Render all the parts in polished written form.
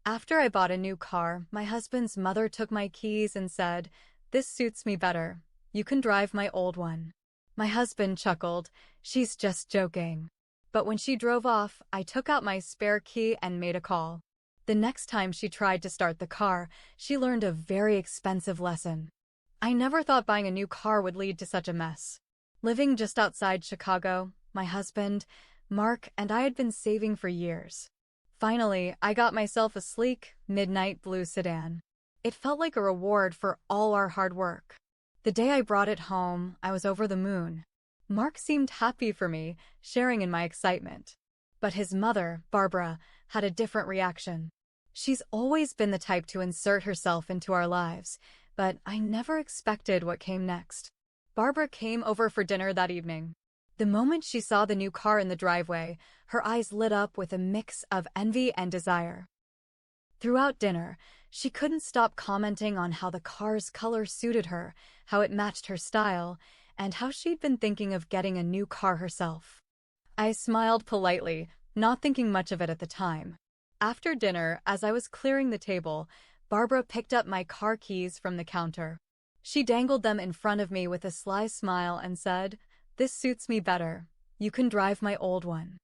After I bought a new car, my husband's mother took my keys and said, "This suits me better. You can drive my old one." My husband chuckled, "She's just joking." But when she drove off, I took out my spare key and made a call. The next time she tried to start the car, she learned a very expensive lesson. I never thought buying a new car would lead to such a mess. Living just outside Chicago, my husband, Mark, and I had been saving for years. Finally, I got myself a sleek, midnight blue sedan. It felt like a reward for all our hard work. The day I brought it home, I was over the moon. Mark seemed happy for me, sharing in my excitement. But his mother, Barbara, had a different reaction. She's always been the type to insert herself into our lives, but I never expected what came next. Barbara came over for dinner that evening. The moment she saw the new car in the driveway, her eyes lit up with a mix of envy and desire. Throughout dinner, she couldn't stop commenting on how the car's color suited her, how it matched her style, and how she'd been thinking of getting a new car herself. I smiled politely, not thinking much of it at the time. After dinner, as I was clearing the table, Barbara picked up my car keys from the counter. She dangled them in front of me with a sly smile and said, "This suits me better. You can drive my old one."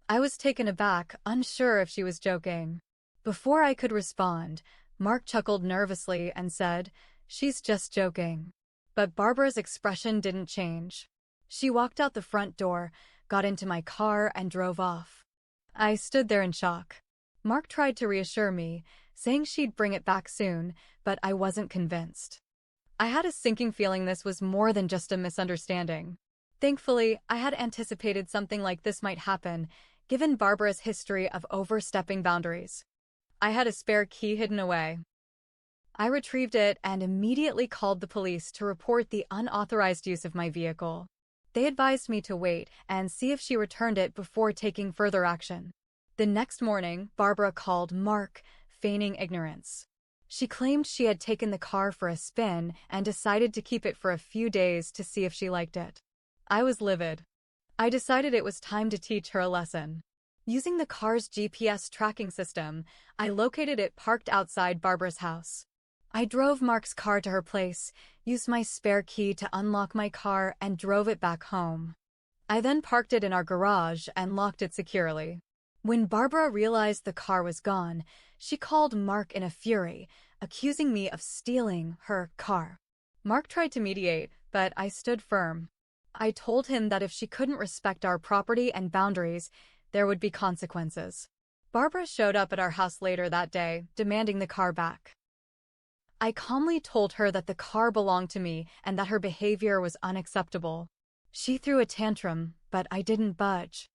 I was taken aback, unsure if she was joking. Before I could respond, Mark chuckled nervously and said, "She's just joking." But Barbara's expression didn't change. She walked out the front door, got into my car, and drove off. I stood there in shock. Mark tried to reassure me, saying she'd bring it back soon, but I wasn't convinced. I had a sinking feeling this was more than just a misunderstanding. Thankfully, I had anticipated something like this might happen, given Barbara's history of overstepping boundaries. I had a spare key hidden away. I retrieved it and immediately called the police to report the unauthorized use of my vehicle. They advised me to wait and see if she returned it before taking further action. The next morning, Barbara called Mark, feigning ignorance. She claimed she had taken the car for a spin and decided to keep it for a few days to see if she liked it. I was livid. I decided it was time to teach her a lesson. Using the car's GPS tracking system, I located it parked outside Barbara's house. I drove Mark's car to her place, used my spare key to unlock my car, and drove it back home. I then parked it in our garage and locked it securely. When Barbara realized the car was gone, she called Mark in a fury, accusing me of stealing her car. Mark tried to mediate, but I stood firm. I told him that if she couldn't respect our property and boundaries, there would be consequences. Barbara showed up at our house later that day, demanding the car back. I calmly told her that the car belonged to me and that her behavior was unacceptable. She threw a tantrum, but I didn't budge.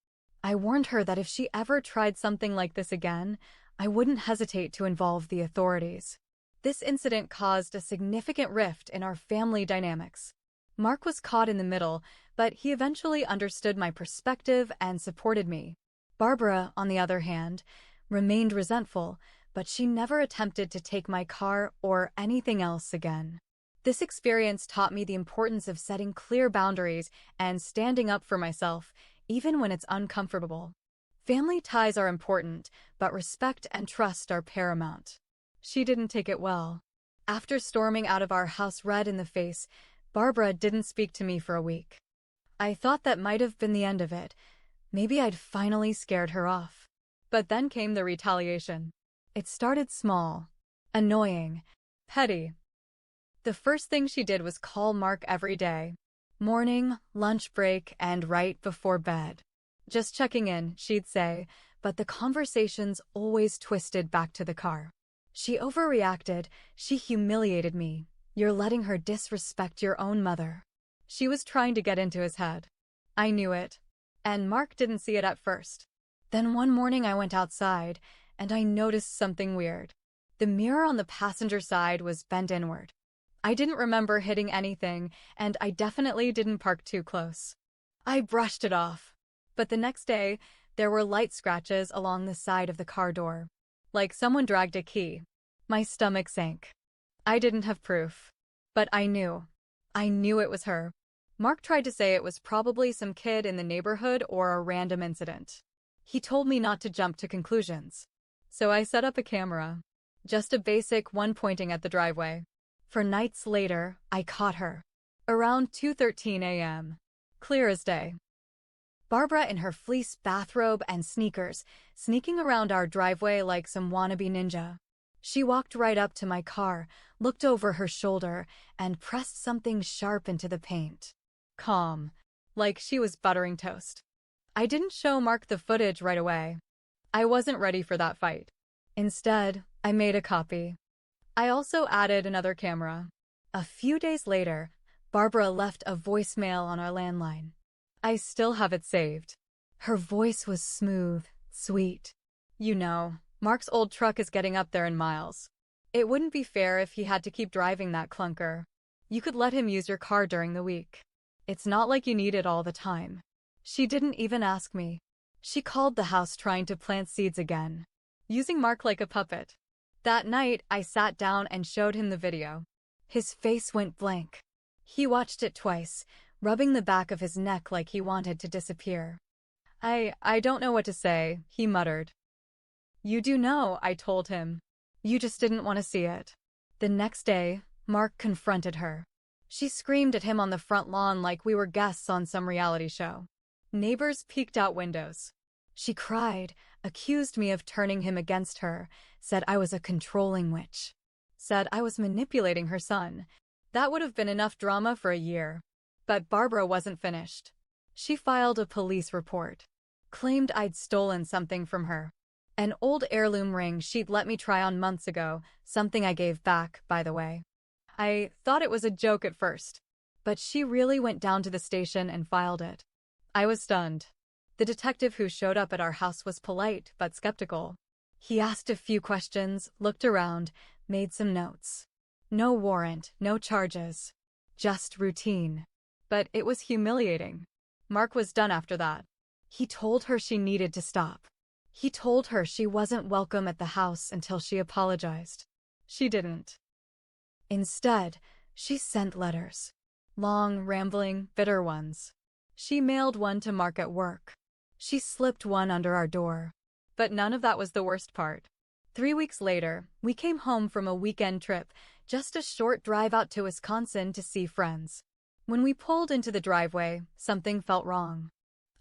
I warned her that if she ever tried something like this again, I wouldn't hesitate to involve the authorities. This incident caused a significant rift in our family dynamics. Mark was caught in the middle, but he eventually understood my perspective and supported me. Barbara, on the other hand, remained resentful, but she never attempted to take my car or anything else again. This experience taught me the importance of setting clear boundaries and standing up for myself, even when it's uncomfortable. Family ties are important, but respect and trust are paramount. She didn't take it well. After storming out of our house red in the face, Barbara didn't speak to me for a week. I thought that might have been the end of it. Maybe I'd finally scared her off. But then came the retaliation. It started small, annoying, petty. The first thing she did was call Mark every day. Morning, lunch break, and right before bed. "Just checking in," she'd say, but the conversations always twisted back to the car. She overreacted. She humiliated me. "You're letting her disrespect your own mother." She was trying to get into his head. I knew it. And Mark didn't see it at first. Then one morning I went outside, and I noticed something weird. The mirror on the passenger side was bent inward. I didn't remember hitting anything, and I definitely didn't park too close. I brushed it off. But the next day, there were light scratches along the side of the car door. Like someone dragged a key. My stomach sank. I didn't have proof. But I knew. I knew it was her. Mark tried to say it was probably some kid in the neighborhood or a random incident. He told me not to jump to conclusions. So I set up a camera. Just a basic one pointing at the driveway. For nights later, I caught her. Around 2:13 a.m. Clear as day. Barbara in her fleece bathrobe and sneakers, sneaking around our driveway like some wannabe ninja. She walked right up to my car, looked over her shoulder, and pressed something sharp into the paint. Calm, like she was buttering toast. I didn't show Mark the footage right away. I wasn't ready for that fight. Instead, I made a copy. I also added another camera. A few days later, Barbara left a voicemail on our landline. I still have it saved. Her voice was smooth, sweet. You know, Mark's old truck is getting up there in miles. It wouldn't be fair if he had to keep driving that clunker. You could let him use your car during the week. It's not like you need it all the time. She didn't even ask me. She called the house trying to plant seeds again, using Mark like a puppet. That night, I sat down and showed him the video. His face went blank. He watched it twice, rubbing the back of his neck like he wanted to disappear. I don't know what to say, he muttered. You do know, I told him. You just didn't want to see it. The next day, Mark confronted her. She screamed at him on the front lawn like we were guests on some reality show. Neighbors peeked out windows. She cried, accused me of turning him against her, said I was a controlling witch. Said I was manipulating her son. That would have been enough drama for a year. But Barbara wasn't finished. She filed a police report. Claimed I'd stolen something from her. An old heirloom ring she'd let me try on months ago, something I gave back, by the way. I thought it was a joke at first. But she really went down to the station and filed it. I was stunned. The detective who showed up at our house was polite but skeptical. He asked a few questions, looked around, made some notes. No warrant, no charges. Just routine. But it was humiliating. Mark was done after that. He told her she needed to stop. He told her she wasn't welcome at the house until she apologized. She didn't. Instead, she sent letters. Long, rambling, bitter ones. She mailed one to Mark at work. She slipped one under our door. But none of that was the worst part. 3 weeks later, we came home from a weekend trip, just a short drive out to Wisconsin to see friends. When we pulled into the driveway, something felt wrong.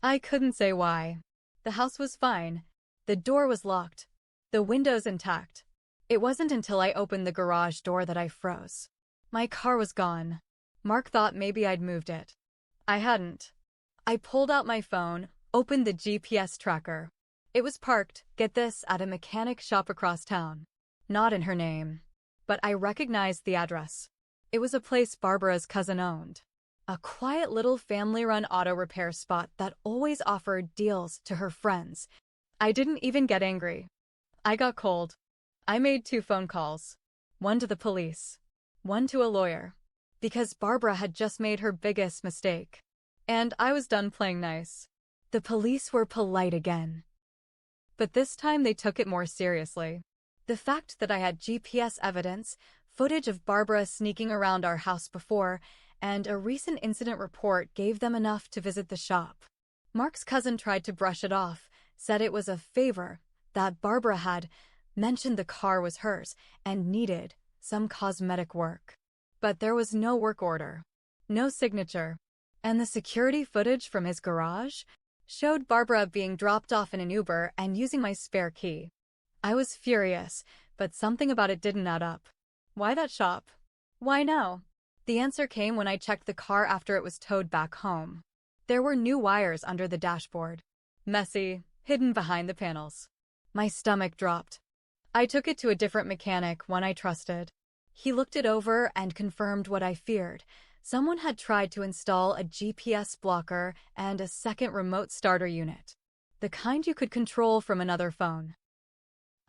I couldn't say why. The house was fine. The door was locked. The windows intact. It wasn't until I opened the garage door that I froze. My car was gone. Mark thought maybe I'd moved it. I hadn't. I pulled out my phone, opened the GPS tracker. It was parked, get this, at a mechanic shop across town. Not in her name. But I recognized the address. It was a place Barbara's cousin owned. A quiet little family-run auto repair spot that always offered deals to her friends. I didn't even get angry. I got cold. I made 2 phone calls. One to the police. One to a lawyer. Because Barbara had just made her biggest mistake. And I was done playing nice. The police were polite again. But this time they took it more seriously. The fact that I had GPS evidence, footage of Barbara sneaking around our house before, and a recent incident report gave them enough to visit the shop. Mark's cousin tried to brush it off, said it was a favor, that Barbara had mentioned the car was hers and needed some cosmetic work. But there was no work order, no signature, and the security footage from his garage showed Barbara being dropped off in an Uber and using my spare key. I was furious, but something about it didn't add up. Why that shop? Why now? The answer came when I checked the car after it was towed back home. There were new wires under the dashboard. Messy, hidden behind the panels. My stomach dropped. I took it to a different mechanic, one I trusted. He looked it over and confirmed what I feared. Someone had tried to install a GPS blocker and a second remote starter unit. The kind you could control from another phone.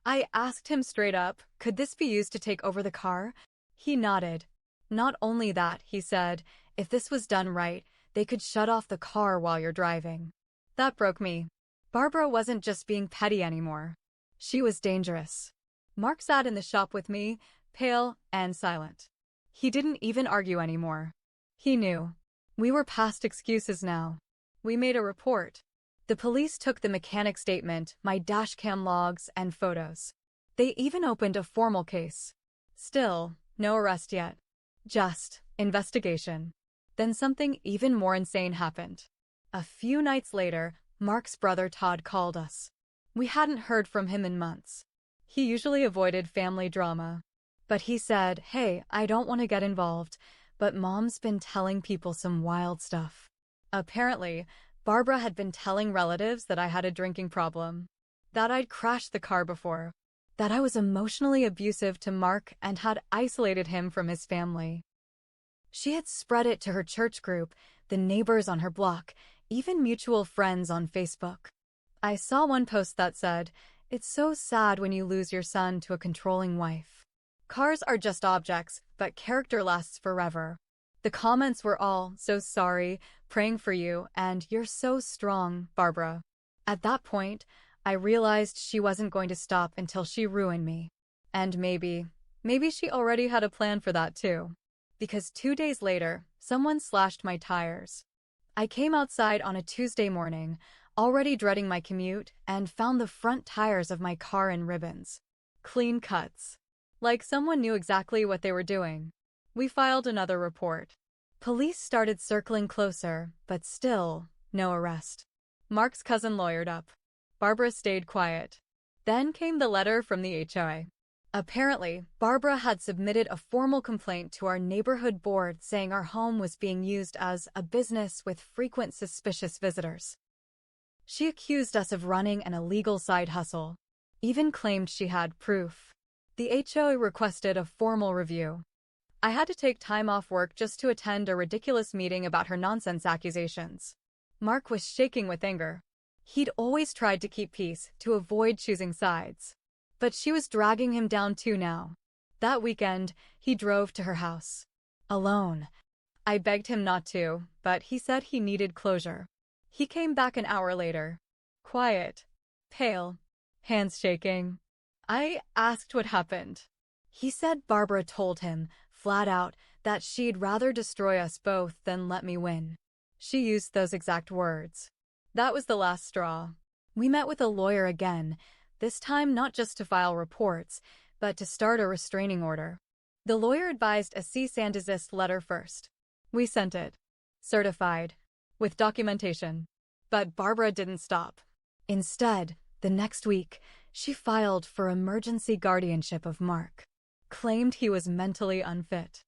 I asked him straight up, could this be used to take over the car? He nodded. Not only that, he said, if this was done right, they could shut off the car while you're driving. That broke me. Barbara wasn't just being petty anymore. She was dangerous. Mark sat in the shop with me, pale and silent. He didn't even argue anymore. He knew. We were past excuses now. We made a report. The police took the mechanic statement, my dashcam logs, and photos. They even opened a formal case. Still, no arrest yet. Just investigation. Then something even more insane happened. A few nights later, Mark's brother Todd called us. We hadn't heard from him in months. He usually avoided family drama. But he said, "Hey, I don't want to get involved, but Mom's been telling people some wild stuff." Apparently, Barbara had been telling relatives that I had a drinking problem, that I'd crashed the car before, that I was emotionally abusive to Mark and had isolated him from his family. She had spread it to her church group, the neighbors on her block, even mutual friends on Facebook. I saw one post that said, "It's so sad when you lose your son to a controlling wife. Cars are just objects, but character lasts forever." The comments were all, "So sorry, praying for you, and you're so strong, Barbara." At that point, I realized she wasn't going to stop until she ruined me. And maybe she already had a plan for that too. Because 2 days later, someone slashed my tires. I came outside on a Tuesday morning, already dreading my commute, and found the front tires of my car in ribbons. Clean cuts. Like someone knew exactly what they were doing. We filed another report. Police started circling closer, but still, no arrest. Mark's cousin lawyered up. Barbara stayed quiet. Then came the letter from the HOA. Apparently, Barbara had submitted a formal complaint to our neighborhood board saying our home was being used as a business with frequent suspicious visitors. She accused us of running an illegal side hustle, even claimed she had proof. The HOA requested a formal review. I had to take time off work just to attend a ridiculous meeting about her nonsense accusations. Mark was shaking with anger. He'd always tried to keep peace, to avoid choosing sides. But she was dragging him down too now. That weekend, he drove to her house. Alone. I begged him not to, but he said he needed closure. He came back an hour later. Quiet. Pale. Hands shaking. I asked what happened. He said Barbara told him, flat out, that she'd rather destroy us both than let me win. She used those exact words. That was the last straw. We met with a lawyer again, this time not just to file reports, but to start a restraining order. The lawyer advised a cease and desist letter first. We sent it. Certified. With documentation. But Barbara didn't stop. Instead, the next week, she filed for emergency guardianship of Mark. Claimed he was mentally unfit.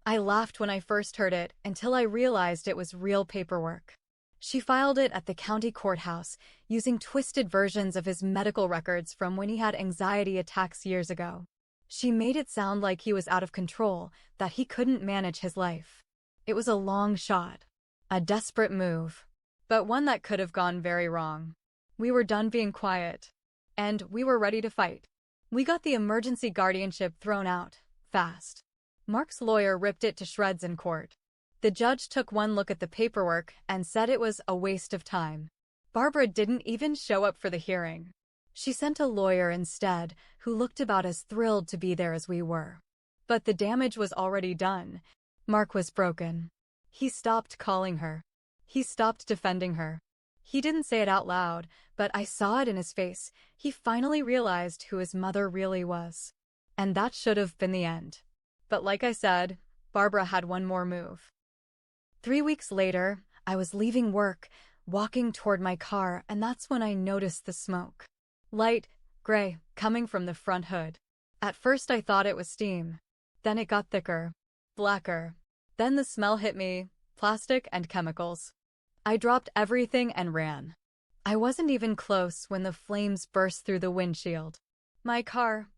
I laughed when I first heard it until I realized it was real paperwork. She filed it at the county courthouse, using twisted versions of his medical records from when he had anxiety attacks years ago. She made it sound like he was out of control, that he couldn't manage his life. It was a long shot. A desperate move. But one that could have gone very wrong. We were done being quiet. And we were ready to fight. We got the emergency guardianship thrown out, fast. Mark's lawyer ripped it to shreds in court. The judge took one look at the paperwork and said it was a waste of time. Barbara didn't even show up for the hearing. She sent a lawyer instead, who looked about as thrilled to be there as we were. But the damage was already done. Mark was broken. He stopped calling her. He stopped defending her. He didn't say it out loud, but I saw it in his face. He finally realized who his mother really was. And that should have been the end. But like I said, Barbara had one more move. 3 weeks later, I was leaving work, walking toward my car, and that's when I noticed the smoke. Light, gray, coming from the front hood. At first I thought it was steam. Then it got thicker, blacker. Then the smell hit me, plastic and chemicals. I dropped everything and ran. I wasn't even close when the flames burst through the windshield. My car,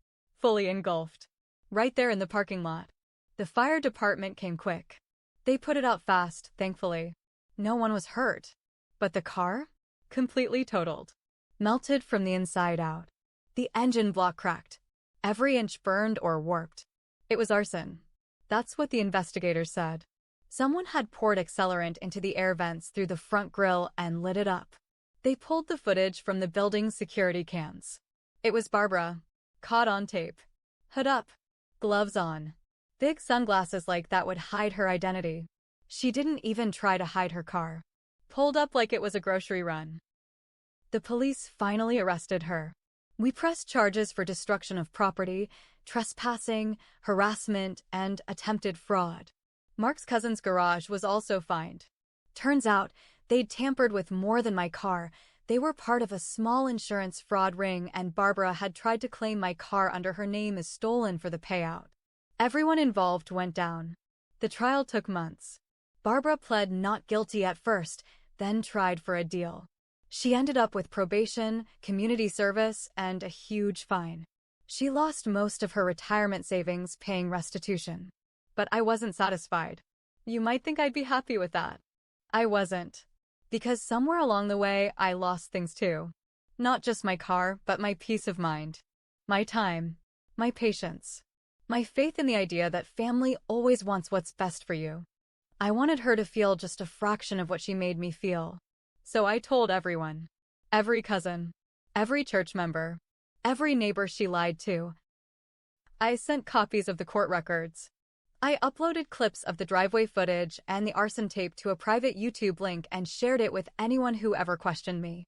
fully engulfed. Right there in the parking lot. The fire department came quick. They put it out fast, thankfully. No one was hurt. But the car? Completely totaled. Melted from the inside out. The engine block cracked. Every inch burned or warped. It was arson. That's what the investigators said. Someone had poured accelerant into the air vents through the front grille and lit it up. They pulled the footage from the building's security cams. It was Barbara, caught on tape. Hood up, gloves on. Big sunglasses like that would hide her identity. She didn't even try to hide her car. pulled up like it was a grocery run. The police finally arrested her. We pressed charges for destruction of property, trespassing, harassment, and attempted fraud. Mark's cousin's garage was also fined. Turns out, they'd tampered with more than my car. They were part of a small insurance fraud ring, and Barbara had tried to claim my car under her name as stolen for the payout. Everyone involved went down. The trial took months. Barbara pled not guilty at first, then tried for a deal. She ended up with probation, community service, and a huge fine. She lost most of her retirement savings paying restitution. But I wasn't satisfied. You might think I'd be happy with that. I wasn't. Because somewhere along the way, I lost things too. Not just my car, but my peace of mind. My time. My patience. My faith in the idea that family always wants what's best for you. I wanted her to feel just a fraction of what she made me feel. So I told everyone. Every cousin. Every church member. Every neighbor she lied to. I sent copies of the court records. I uploaded clips of the driveway footage and the arson tape to a private YouTube link and shared it with anyone who ever questioned me.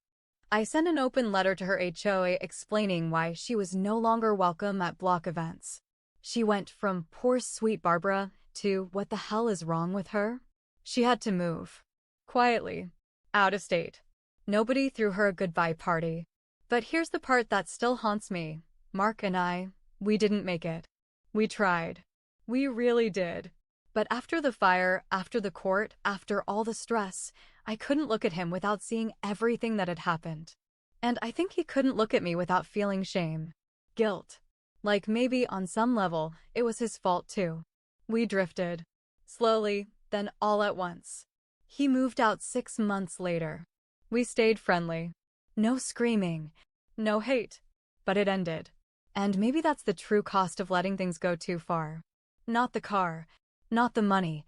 I sent an open letter to her HOA explaining why she was no longer welcome at block events. She went from poor sweet Barbara to what the hell is wrong with her? She had to move. Quietly. Out of state. Nobody threw her a goodbye party. But here's the part that still haunts me. Mark and I, we didn't make it. We tried. We really did. But after the fire, after the court, after all the stress, I couldn't look at him without seeing everything that had happened. And I think he couldn't look at me without feeling shame. Guilt. Like maybe on some level, it was his fault too. We drifted. Slowly, then all at once. He moved out 6 months later. We stayed friendly. No screaming. No hate. But it ended. And maybe that's the true cost of letting things go too far. Not the car. Not the money.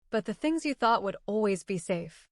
But the things you thought would always be safe.